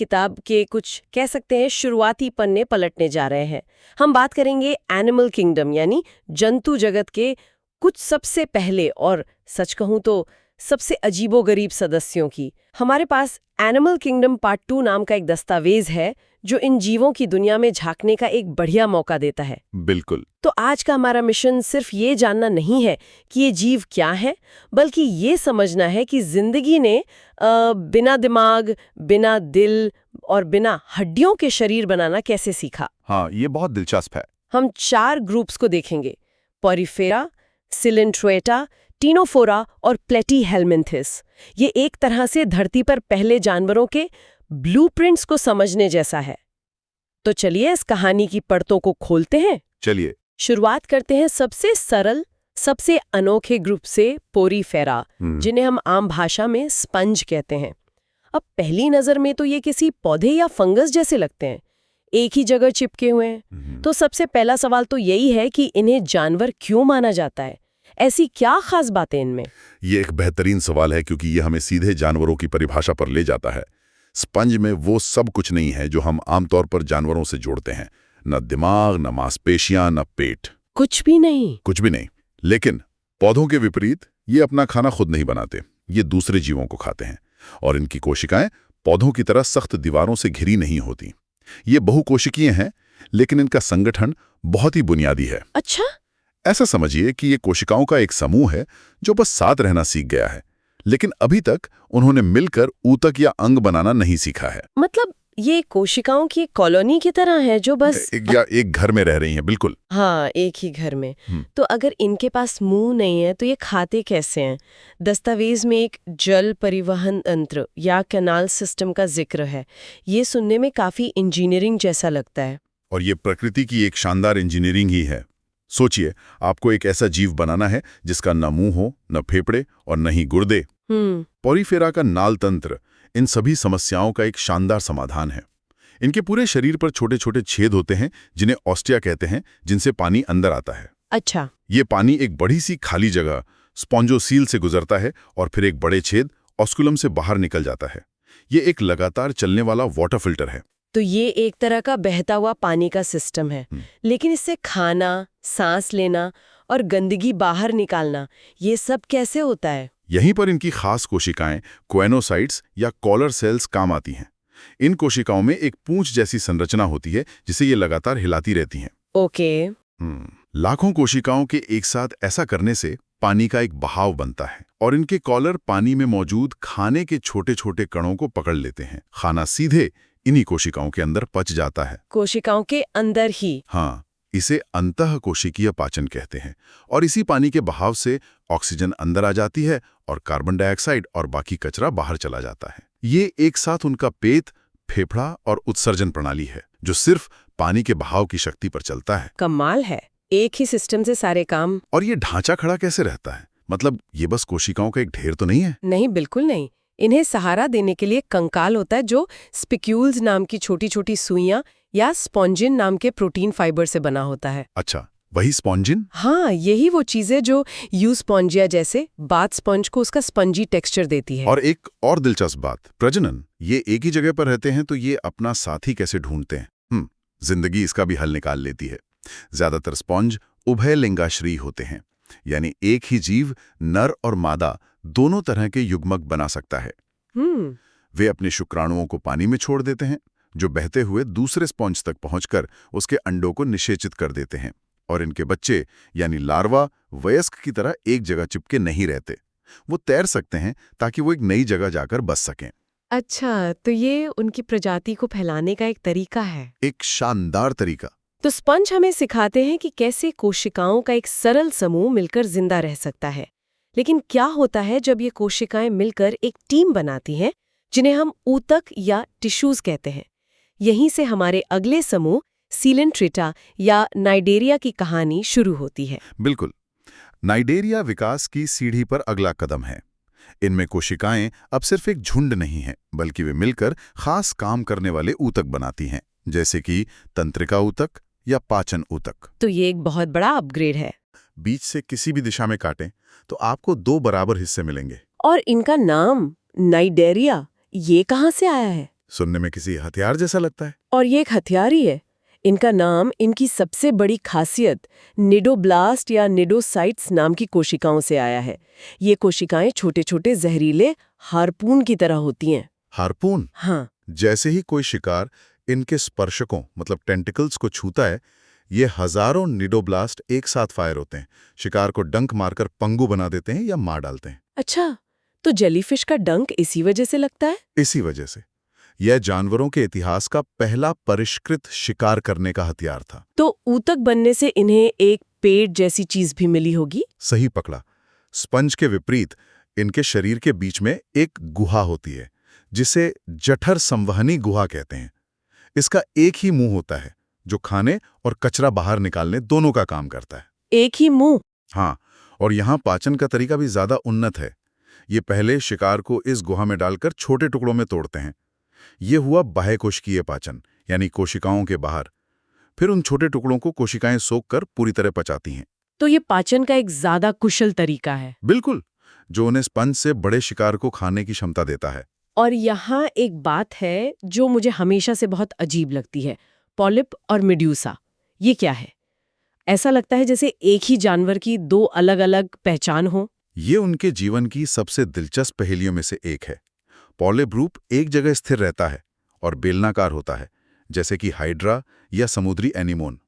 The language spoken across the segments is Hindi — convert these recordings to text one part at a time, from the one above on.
किताब के कुछ कह सकते हैं शुरुआती पन्ने पलटने जा रहे हैं। हम बात करेंगे एनिमल किंगडम यानी जंतु जगत के कुछ सबसे पहले और सच कहूं तो सबसे अजीबोगरीब सदस्यों की। हमारे पास एनिमल किंगडम पार्ट 2 नाम का एक दस्तावेज है जो इन जीवों की दुनिया में झांकने का एक बढ़िया मौका देता है। बिल्कुल। तो आज का हमारा मिशन सिर्फ ये जानना नहीं है कि ये जीव क्या है, बल्कि ये समझना है कि जिंदगी ने बिना दिमाग, बिना दिल और बिना हड्डियों के शरीर बनाना कैसे सीखा। हाँ, ये बहुत दिलचस्प है। हम 4 ग्रुप्स को देखेंगे: पोरिफेरा, सिलेंट्रोएटा, टीनोफोरा और प्लेटीहेल्मिन्थिस। ये एक तरह से धरती पर पहले जानवरों के ब्लूप्रिंट्स को समझने जैसा है। तो चलिए इस कहानी की परतों को खोलते हैं। चलिए शुरुआत करते हैं सबसे सरल, सबसे अनोखे ग्रुप से, पोरिफेरा, जिन्हें हम आम भाषा में स्पंज कहते हैं। अब पहली नजर में तो ये किसी पौधे या फंगस जैसे लगते हैं, एक ही जगह चिपके हुए हैं। तो सबसे पहला सवाल तो यही है कि इन्हें जानवर क्यों माना जाता है? ऐसी क्या खास बातें इनमें? ये एक बेहतरीन सवाल है क्योंकि ये हमें सीधे जानवरों की परिभाषा पर ले जाता है। स्पंज में वो सब कुछ नहीं है जो हम आमतौर पर जानवरों से जोड़ते हैं। न दिमाग, न मांसपेशियां, न पेट। कुछ भी नहीं। कुछ भी नहीं। लेकिन पौधों के विपरीत ये अपना खाना खुद नहीं बनाते, ये दूसरे जीवों को खाते हैं। और इनकी कोशिकाएं पौधों की तरह सख्त दीवारों से घिरी नहीं होती। ये बहुकोशिकीय हैं, लेकिन इनका संगठन बहुत ही बुनियादी है। अच्छा? ऐसा समझिए कि ये कोशिकाओं का एक समूह है जो बस साथ रहना सीख गया है, लेकिन अभी तक उन्होंने मिलकर ऊतक या अंग बनाना नहीं सीखा है। मतलब ये कोशिकाओं की एक कॉलोनी की तरह है जो बस एक घर में रह रही हैं। बिल्कुल। हाँ, एक ही घर में। तो अगर इनके पास मुंह नहीं है तो ये खाते कैसे हैं? दस्तावेज में एक जल परिवहन तंत्र या कैनाल सिस्टम का जिक्र है। ये सुनने में काफी इंजीनियरिंग जैसा लगता है। और ये प्रकृति की एक शानदार इंजीनियरिंग ही है। सोचिए, आपको एक ऐसा जीव बनाना है जिसका न मुंह हो, न फेफड़े और न ही गुर्दे। पोरिफेरा का नाल तंत्र इन सभी समस्याओं का एक शानदार समाधान है। इनके पूरे शरीर पर छोटे छोटे छेद होते हैं जिन्हें ऑस्टिया कहते हैं, जिनसे पानी अंदर आता है। अच्छा। ये पानी एक बड़ी सी खाली जगह स्पॉन्जोसील से गुजरता है और फिर एक बड़े छेद ऑस्कुलम से बाहर निकल जाता है। ये एक लगातार चलने वाला वाटर फिल्टर है। तो ये एक तरह का बहता हुआ पानी का सिस्टम है। लेकिन इससे खाना, सांस लेना और गंदगी बाहर निकालना, ये सब कैसे होता है? यहीं पर इनकी खास कोशिकाएं क्वेनोसाइट्स या कॉलर सेल्स काम आती हैं। इन कोशिकाओं में एक पूंछ जैसी संरचना होती है जिसे ये लगातार हिलाती रहती हैं। ओके। लाखों कोशिकाओं के एक साथ ऐसा करने से पानी का एक बहाव बनता है और इनके कॉलर पानी में मौजूद खाने के छोटे छोटे कणों को पकड़ लेते हैं। खाना सीधे इन्हीं कोशिकाओं के अंदर पच जाता है। कोशिकाओं के अंदर ही? हाँ, इसे अंतःकोशिकीय पाचन कहते हैं। और इसी पानी के बहाव से ऑक्सीजन अंदर आ जाती है और कार्बन डाइऑक्साइड और बाकी कचरा बाहर चला जाता है। ये एक साथ उनका पेट, फेफड़ा और उत्सर्जन प्रणाली है जो सिर्फ पानी के बहाव की शक्ति पर चलता है। कमाल है, एक ही सिस्टम से सारे काम। और ये ढांचा खड़ा कैसे रहता है? मतलब ये बस कोशिकाओं का एक ढेर तो नहीं है? नहीं, बिल्कुल नहीं। इन्हें सहारा देने के लिए कंकाल होता है जो स्पिक्यूल्स नाम की छोटी छोटी सुइयां या स्पॉन्जिन नाम के प्रोटीन फाइबर से बना होता है। अच्छा, वही स्पॉन्जिन? हाँ, यही वो चीजें जो यूस्पॉन्जिया जैसे बाथ स्पंज को उसका स्पंजी टेक्सचर देती है। और एक और दिलचस्प बात, प्रजनन। ये एक ही जगह पर रहते हैं तो ये अपना साथी कैसे ढूंढते हैं? जिंदगी इसका भी हल निकाल लेती है। ज्यादातर स्पॉन्ज उभयलिंगाश्री होते हैं, यानी एक ही जीव नर और मादा दोनों तरह के युग्मक बना सकता है। वे अपने शुक्राणुओं को पानी में छोड़ देते हैं जो बहते हुए दूसरे स्पॉन्ज तक पहुंचकर उसके अंडों को निषेचित कर देते हैं। और इनके बच्चे यानी लार्वा वयस्क की तरह एक जगह चिपके नहीं रहते। वो तैर सकते हैं ताकि वो एक नई जगह जाकर बस सकें। अच्छा, तो ये उनकी प्रजाति को फैलाने का एक तरीका है। एक शानदार तरीका। तो स्पंज हमें सिखाते हैं कि कैसे कोशिकाओं का एक सरल समूह मिलकर जिंदा रह सकता है। लेकिन क्या होता है जब ये कोशिकाएं मिलकर एक टीम बनाती हैं जिन्हें हम ऊतक या टिश्यूज कहते हैं? यहीं से हमारे अगले समूह सीलेंट्रेटा या नाइडेरिया की कहानी शुरू होती है। बिल्कुल। नाइडेरिया विकास की सीढ़ी पर अगला कदम है। इनमें कोशिकाएं अब सिर्फ एक झुंड नहीं हैं, बल्कि वे मिलकर खास काम करने वाले ऊतक बनाती हैं, जैसे कि तंत्रिका ऊतक या पाचन ऊतक। तो ये एक बहुत बड़ा अपग्रेड है। बीच से किसी भी दिशा में काटें तो आपको 2 बराबर हिस्से मिलेंगे। और इनका नाम नाइडेरिया, ये कहाँ से आया है? सुनने में किसी हथियार जैसा लगता है। और ये एक हथियार ही है। इनका नाम इनकी सबसे बड़ी खासियत निडोब्लास्ट या निडोसाइट्स नाम की कोशिकाओं से आया है। ये कोशिकाएं छोटे छोटे जहरीले हार्पून की तरह होती हैं। हार्पून? हाँ, जैसे ही कोई शिकार इनके स्पर्शकों मतलब टेंटिकल्स को छूता है, ये हजारों निडोब्लास्ट एक साथ फायर होते हैं, शिकार को डंक मारकर पंगु बना देते हैं या मार डालते हैं। अच्छा, तो जेलीफिश का डंक इसी वजह से लगता है? इसी वजह से यह जानवरों के इतिहास का पहला परिष्कृत शिकार करने का हथियार था। तो ऊतक बनने से इन्हें एक पेट जैसी चीज भी मिली होगी? सही पकड़ा। स्पंज के विपरीत इनके शरीर के बीच में एक गुहा होती है, जिसे जठर संवहनी गुहा कहते हैं। इसका एक ही मुंह होता है जो खाने और कचरा बाहर निकालने दोनों का काम करता है। एक ही मुंह? हाँ, और यहाँ पाचन का तरीका भी ज्यादा उन्नत है। ये पहले शिकार को इस गुहा में डालकर छोटे टुकड़ों में तोड़ते हैं। ये हुआ बाह्यकोशिकीय पाचन, यानी कोशिकाओं के बाहर। फिर उन छोटे टुकड़ों को कोशिकाएं सोखकर पूरी तरह पचाती हैं। तो ये पाचन का एक ज्यादा कुशल तरीका है। बिल्कुल, जो उन्हें स्पंज से बड़े शिकार को खाने की क्षमता देता है। और यहाँ एक बात है जो मुझे हमेशा से बहुत अजीब लगती है, पॉलिप और मेड्यूसा। ये क्या है? ऐसा लगता है जैसे एक ही जानवर की दो अलग-अलग पहचान हो। ये उनके जीवन की सबसे दिलचस्प पहेलियों में से एक है। पॉलिप रूप एक जगह स्थिर रहता है और बेलनाकार होता है, जैसे कि हाइड्रा या समुद्री एनीमोन।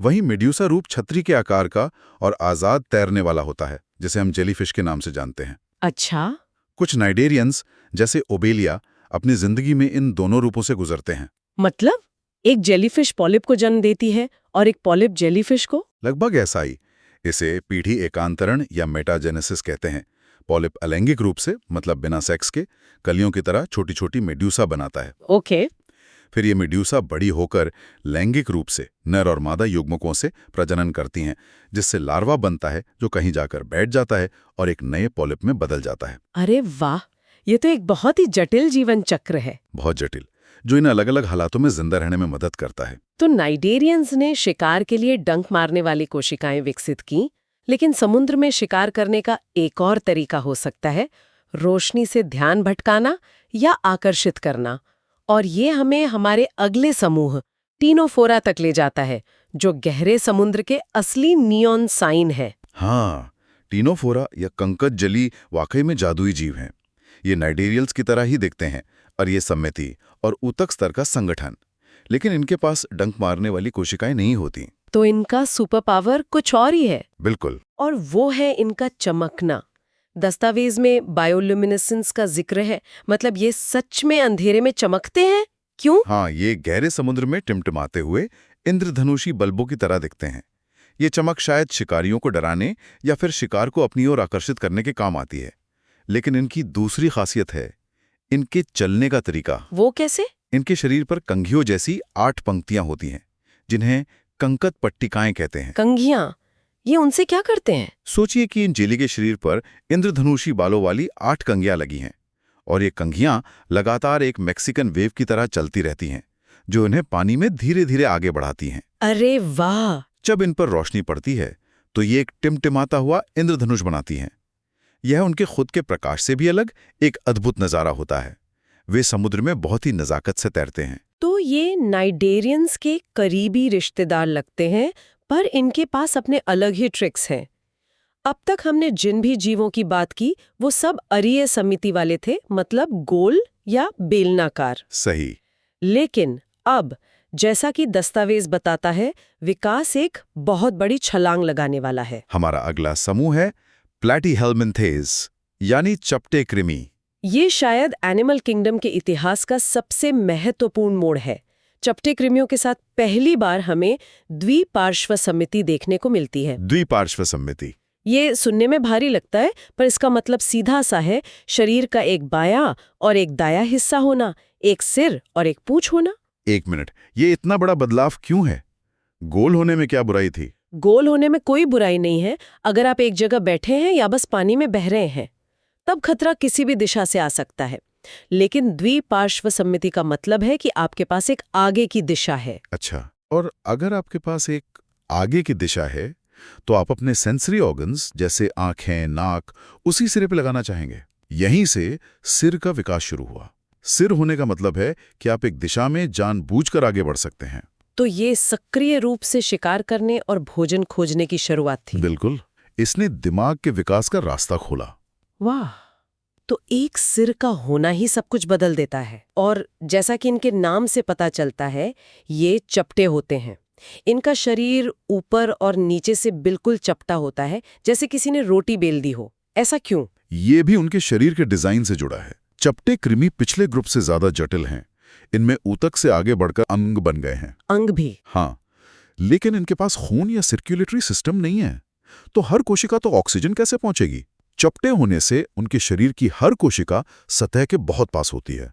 वहीं मेड्यूसा रूप छतरी के आकार का और आजाद तैरने वाला होता है, जिसे हम जेलीफिश के नाम से जानते हैं। अच्छा। कुछ नाइडेरियंस जैसे ओबेलिया अपनी जिंदगी में इन दोनों रूपों से गुजरते हैं। मतलब एक जेलीफिश पॉलिप को जन्म देती है और एक पॉलिप जेलीफिश को? लगभग ऐसा ही। इसे पीढ़ी एकांतरण या मेटाजेनेसिस कहते हैं। पॉलिप अलैंगिक रूप से, मतलब बिना सेक्स के, कलियों की तरह छोटी छोटी मेड्यूसा बनाता है। ओके। फिर ये मेड्यूसा बड़ी होकर लैंगिक रूप से नर और मादा युग्मकों से प्रजनन करती हैं, जिससे लार्वा बनता है जो कहीं जाकर बैठ जाता है और एक नए पॉलिप में बदल जाता है। अरे वाह, ये तो एक बहुत ही जटिल जीवन चक्र है। बहुत जटिल, जो इन अलग अलग हालातों में जिंदा रहने में मदद करता है। तो नाइडेरियंस ने शिकार के लिए डंक मारने वाली कोशिकाएं विकसित की, लेकिन समुद्र में शिकार करने का एक और तरीका हो सकता है, रोशनी से ध्यान भटकाना या आकर्षित करना। और ये हमें हमारे अगले समूह टीनोफोरा तक ले जाता है, जो गहरे समुद्र के असली नियॉन साइन है। हाँ, टीनोफोरा या कंकज जली वाकई में जादुई जीव हैं। ये नाइडेरियल्स की तरह ही दिखते हैं, और ये सम्मिति और ऊतक स्तर का संगठन। लेकिन इनके पास डंक मारने वाली कोशिकाएं नहीं होती। तो इनका सुपर पावर कुछ और ही है। बिल्कुल। और वो है इनका चमकना। दस्तावेज में बायोल्यूमिनेसेंस का जिक्र है, मतलब ये सच में अंधेरे में चमकते हैं? क्यों? हाँ, ये गहरे समुद्र में टिमटिमाते हुए इंद्रधनुषी बल्बों की तरह दिखते हैं। ये चमक शायद शिकारियों को डराने या फिर शिकार को अपनी ओर आकर्षित करने के काम आती है। लेकिन इनकी दूसरी खासियत है इनके चलने का तरीका। वो कैसे? इनके शरीर पर कंघियों जैसी 8 पंक्तियां होती हैं, जिन्हें कंकत पट्टिकाएं कहते हैं। कंघियां? ये उनसे क्या करते हैं? सोचिए कि इन जेली के शरीर पर इंद्रधनुषी बालों वाली 8 कंघियां लगी हैं, और ये कंघियां लगातार एक मैक्सिकन वेव की तरह चलती रहती हैं, जो इन्हें पानी में धीरे धीरे आगे बढ़ाती हैं। अरे वाह! जब इन पर रोशनी पड़ती है तो ये एक टिमटिमाता हुआ इंद्रधनुष बनाती हैं। यह उनके खुद के प्रकाश से भी अलग एक अद्भुत नजारा होता है। वे समुद्र में बहुत ही नजाकत से तैरते हैं। तो ये नाइडेरियंस के करीबी रिश्तेदार लगते हैं, पर इनके पास अपने अलग ही ट्रिक्स हैं। अब तक हमने जिन भी जीवों की बात की वो सब अरीय समिति वाले थे, मतलब गोल या बेलनाकार। सही। लेकिन अब जैसा कि दस्तावेज बताता है, विकास एक बहुत बड़ी छलांग लगाने वाला है। हमारा अगला समूह है प्लैटीहेल्मिन्थेस, यानी चपटे कृमि। ये शायद एनिमल किंगडम के इतिहास का सबसे महत्वपूर्ण मोड़ है। चपटे कृमियों के साथ पहली बार हमें द्विपार्श्व समिति देखने को मिलती है। द्विपार्श्व समिति, ये सुनने में भारी लगता है, पर इसका मतलब सीधा सा है, शरीर का एक बायां और एक दाया हिस्सा होना, एक सिर और एक पूंछ होना। एक मिनट, ये इतना बड़ा बदलाव क्यों है? गोल होने में क्या बुराई थी? गोल होने में कोई बुराई नहीं है, अगर आप एक जगह बैठे हैं या बस पानी में बह रहे हैं, तब खतरा किसी भी दिशा से आ सकता है। लेकिन द्विपार्श्व सम्मिति का मतलब है कि आपके पास एक आगे की दिशा है। अच्छा, और अगर आपके पास एक आगे की दिशा है तो आप अपने सेंसरी ऑर्गन्स जैसे आंखें, नाक उसी सिरे पे लगाना चाहेंगे। यहीं से सिर का विकास शुरू हुआ। सिर होने का मतलब है कि आप एक दिशा में जानबूझकर आगे बढ़ सकते हैं। तो ये सक्रिय रूप से शिकार करने और भोजन खोजने की शुरुआत थी। बिल्कुल, इसने दिमाग के विकास का रास्ता खोला। वाह, तो एक सिर का होना ही सब कुछ बदल देता है। और जैसा कि इनके नाम से पता चलता है, ये चपटे होते हैं। इनका शरीर ऊपर और नीचे से बिल्कुल चपटा होता है, जैसे किसी ने रोटी बेल दी हो। ऐसा क्यों? ये भी उनके शरीर के डिजाइन से जुड़ा है। चपटे कृमि पिछले ग्रुप से ज्यादा जटिल हैं। इनमें ऊतक से आगे बढ़कर अंग बन गए हैं। अंग भी? हाँ, लेकिन इनके पास खून या सर्कुलेटरी सिस्टम नहीं है, तो हर कोशिका तो ऑक्सीजन कैसे पहुंचेगी? चपटे होने से उनके शरीर की हर कोशिका सतह के बहुत पास होती है,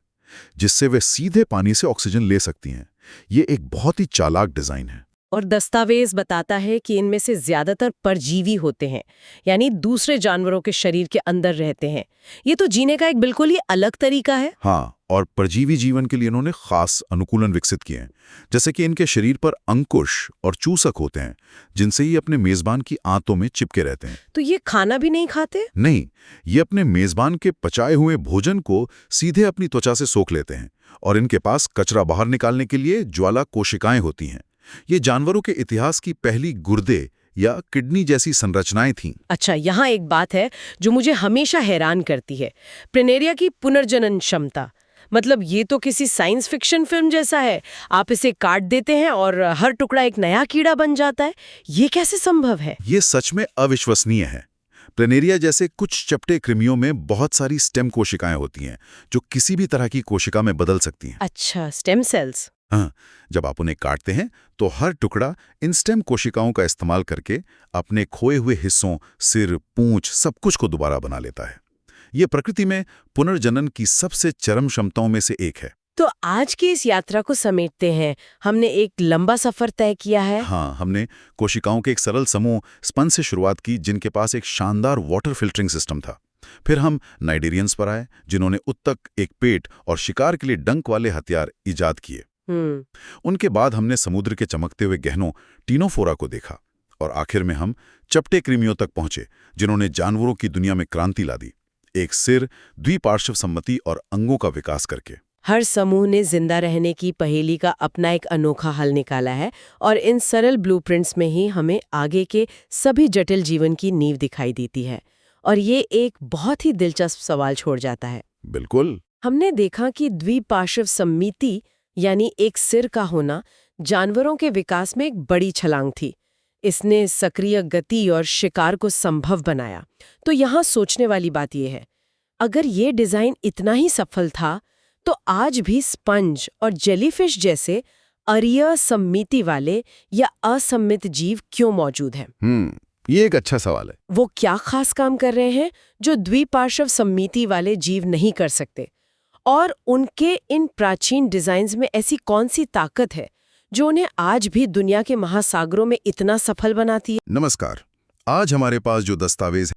जिससे वे सीधे पानी से ऑक्सीजन ले सकती हैं। ये एक बहुत ही चालाक डिजाइन है। और दस्तावेज बताता है कि इनमें से ज्यादातर परजीवी होते हैं, यानी दूसरे जानवरों के शरीर के अंदर रहते हैं। ये तो जीने का एक बिल्कुल ही अलग तरीका है। हाँ, और परजीवी जीवन के लिए इन्होंने खास अनुकूलन विकसित किए हैं। जैसे कि इनके शरीर पर अंकुश और चूसक होते हैं, जिनसे ये अपने मेजबान की आंतों में चिपके रहते हैं। तो ये खाना भी नहीं खाते? नहीं, ये अपने मेजबान के पचाए हुए भोजन को सीधे अपनी त्वचा से सोख लेते हैं, और इनके पास कचरा बाहर निकालने के लिए ज्वाला कोशिकाएं होती हैं। ये जानवरों के इतिहास की पहली गुर्दे या किडनी जैसी संरचनाएं थीं। अच्छा, यहाँ एक बात है जो मुझे हमेशा हैरान करती है, प्रिनेरिया की पुनर्जनन क्षमता। मतलब ये तो किसी साइंस फिक्शन फिल्म जैसा है। आप इसे काट देते हैं और हर टुकड़ा एक नया कीड़ा बन जाता है। ये कैसे संभव है? ये सच में अविश्वसनीय है। प्लेनेरिया जैसे कुछ चपटे कृमियों में बहुत सारी स्टेम कोशिकाएं होती हैं, जो किसी भी तरह की कोशिका में बदल सकती हैं। अच्छा, स्टेम सेल्स। हाँ, जब आप उन्हें काटते हैं तो हर टुकड़ा इन स्टेम कोशिकाओं का इस्तेमाल करके अपने खोए हुए हिस्सों, सिर, पूंछ, सब कुछ को दोबारा बना लेता है। ये प्रकृति में पुनर्जनन की सबसे चरम क्षमताओं में से एक है। तो आज की इस यात्रा को समेटते हैं। हमने एक लंबा सफर तय किया है। हाँ, हमने कोशिकाओं के एक सरल समूह स्पंज से शुरुआत की, जिनके पास एक शानदार वाटर फिल्टरिंग सिस्टम था। फिर हम नाइडेरियंस पर आए, जिन्होंने उत्तक, एक पेट और शिकार के लिए डंक वाले हथियार इजाद किए। उनके बाद हमने समुद्र के चमकते हुए गहनों टीनोफोरा को देखा, और आखिर में हम चपटे कृमियों तक पहुंचे, जिन्होंने जानवरों की दुनिया में क्रांति ला दी, एक सिर, द्विपार्श्व सम्मति और अंगों का विकास करके। हर समूह ने जिंदा रहने की पहेली का अपना एक अनोखा हल निकाला है, और इन सरल ब्लूप्रिंट्स में ही हमें आगे के सभी जटिल जीवन की नींव दिखाई देती है। और ये एक बहुत ही दिलचस्प सवाल छोड़ जाता है। बिल्कुल। हमने देखा कि द्विपार्श्व सम्मिति यानी एक सिर का होना जानवरों के विकास में एक बड़ी छलांग थी। इसने सक्रिय गति और शिकार को संभव बनाया। तो यहाँ सोचने वाली बात यह है, अगर ये डिजाइन इतना ही सफल था, तो आज भी स्पंज और जेलीफिश जैसे अरीय सम्मिति वाले या असम्मित जीव क्यों मौजूद हैं? ये एक अच्छा सवाल है। वो क्या खास काम कर रहे हैं जो द्विपार्श्व सम्मिति वाले जीव नहीं कर सकते? और उनके इन प्राचीन डिजाइन्स में ऐसी कौन सी ताकत है जो उन्हें आज भी दुनिया के महासागरों में इतना सफल बनाती है? नमस्कार। आज हमारे पास जो दस्तावेज